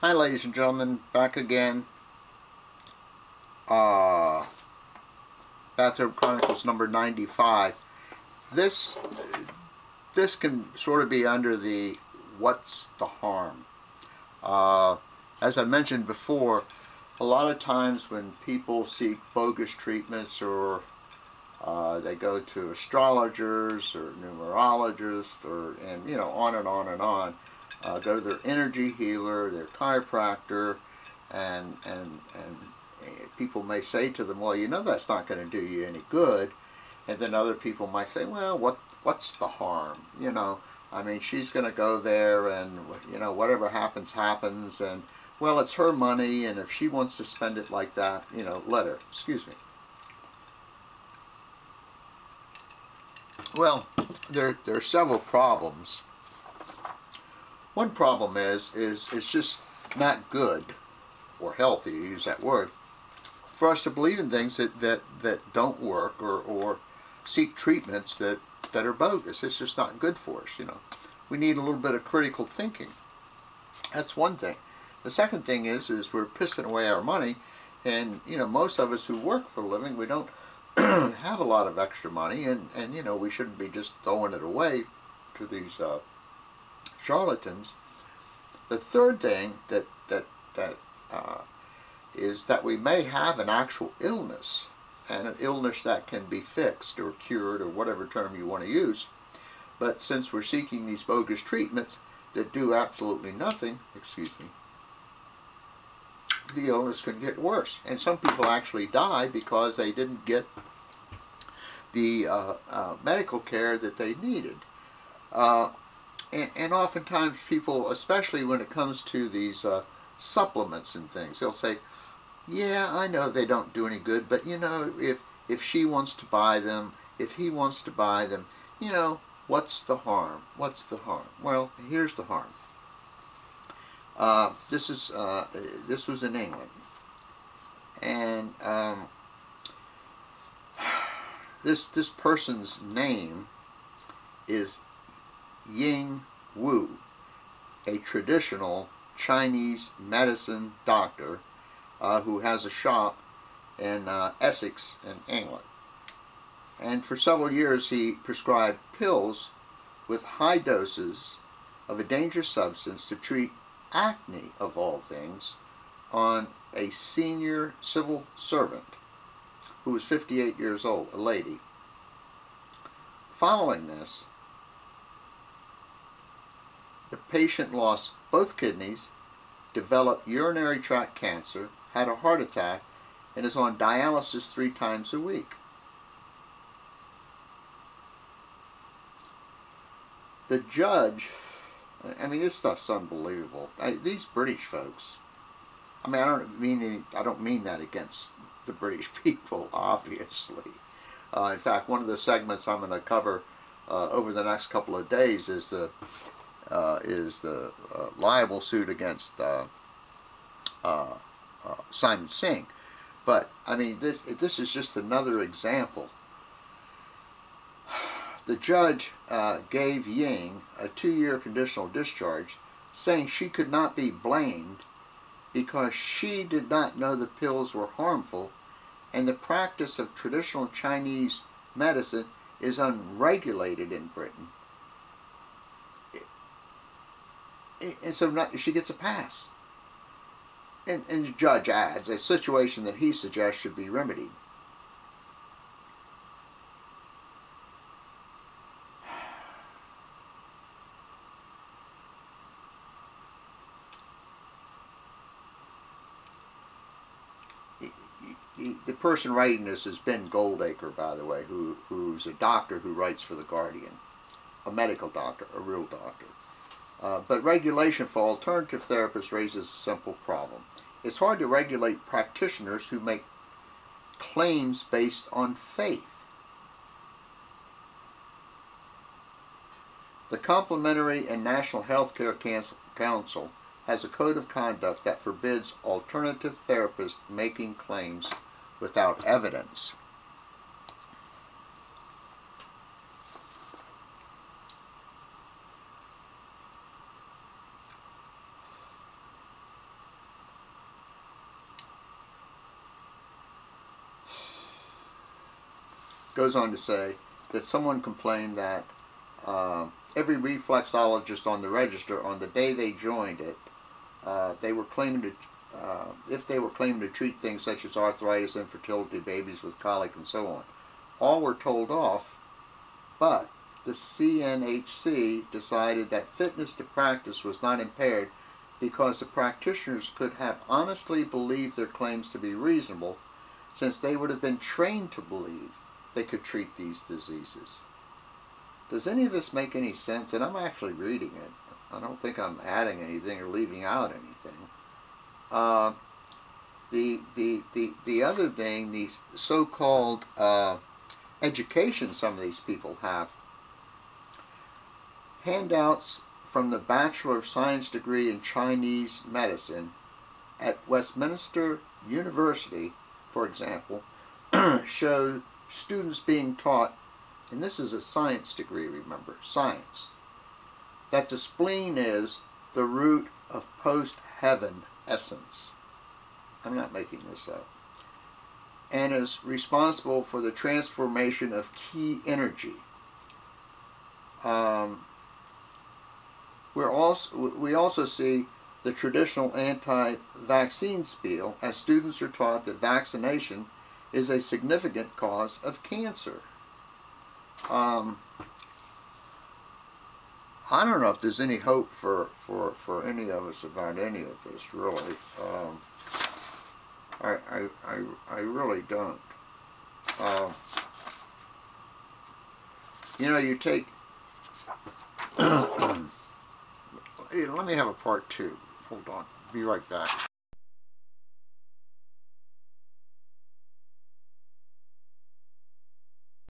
Hi ladies and gentlemen, back again. Bathrobe Chronicles number 95. This can sort of be under the what's the harm. As I mentioned before, a lot of times when people seek bogus treatments or they go to astrologers or numerologists and on and on and on, go to their energy healer, their chiropractor, and people may say to them, well, that's not going to do you any good. And then other people might say, well, what's the harm? I mean, she's going to go there and, whatever happens, happens. And, well, it's her money, and if she wants to spend it like that, let her. Excuse me. Well, there are several problems. One problem is it's just not good or healthy, to use that word, for us to believe in things that don't work or seek treatments that are bogus. It's just not good for us, We need a little bit of critical thinking. That's one thing. The second thing is we're pissing away our money, and most of us who work for a living, we don't have a lot of extra money, and we shouldn't be just throwing it away to these charlatans. The third thing is that we may have an actual illness, and an illness that can be fixed or cured or whatever term you want to use. But since we're seeking these bogus treatments that do absolutely nothing, excuse me, the illness can get worse. And some people actually die because they didn't get the medical care that they needed. And oftentimes people, especially when it comes to these supplements and things, they'll say, yeah, I know they don't do any good, but if she wants to buy them, if he wants to buy them, what's the harm? What's the harm? Well, here's the harm. This was in England, and this person's name is Ying Wu, a traditional Chinese medicine doctor who has a shop in Essex in England. And for several years he prescribed pills with high doses of a dangerous substance to treat acne, of all things, on a senior civil servant who was 58 years old, a lady. Following this, the patient lost both kidneys, developed urinary tract cancer, had a heart attack, and is on dialysis 3 times a week. The judge, I mean, this stuff's unbelievable. These British folks, I mean, I don't mean that against the British people, obviously. In fact, one of the segments I'm going to cover over the next couple of days is the libel suit against Simon Singh. But I mean, this is just another example. The judge gave Ying a 2-year conditional discharge, saying she could not be blamed because she did not know the pills were harmful, and the practice of traditional Chinese medicine is unregulated in Britain. And so she gets a pass. And the judge adds, a situation that he suggests should be remedied. The person writing this is Ben Goldacre, by the way, who's a doctor who writes for The Guardian, a medical doctor, a real doctor. But regulation for alternative therapists raises a simple problem. It's hard to regulate practitioners who make claims based on faith. The Complementary and National Healthcare Council has a code of conduct that forbids alternative therapists making claims without evidence. goes on to say that someone complained that every reflexologist on the register, on the day they joined it, they were claiming to, if they were claiming to treat things such as arthritis, infertility, babies with colic, and so on, all were told off, but the CNHC decided that fitness to practice was not impaired because the practitioners could have honestly believed their claims to be reasonable, since they would have been trained to believe they could treat these diseases. Does any of this make any sense? And I'm actually reading it. I don't think I'm adding anything or leaving out anything. The other thing, the so-called education some of these people have, handouts from the Bachelor of Science degree in Chinese medicine at Westminster University, for example, show students being taught, and this is a science degree, remember, science, that the spleen is the root of post-heaven essence. I'm not making this up. And is responsible for the transformation of key energy. We also see the traditional anti-vaccine spiel as students are taught that vaccination is a significant cause of cancer. I don't know if there's any hope for any of us about any of this, really. I really don't. You know, you take... Let me have a part two. Hold on. Be right back.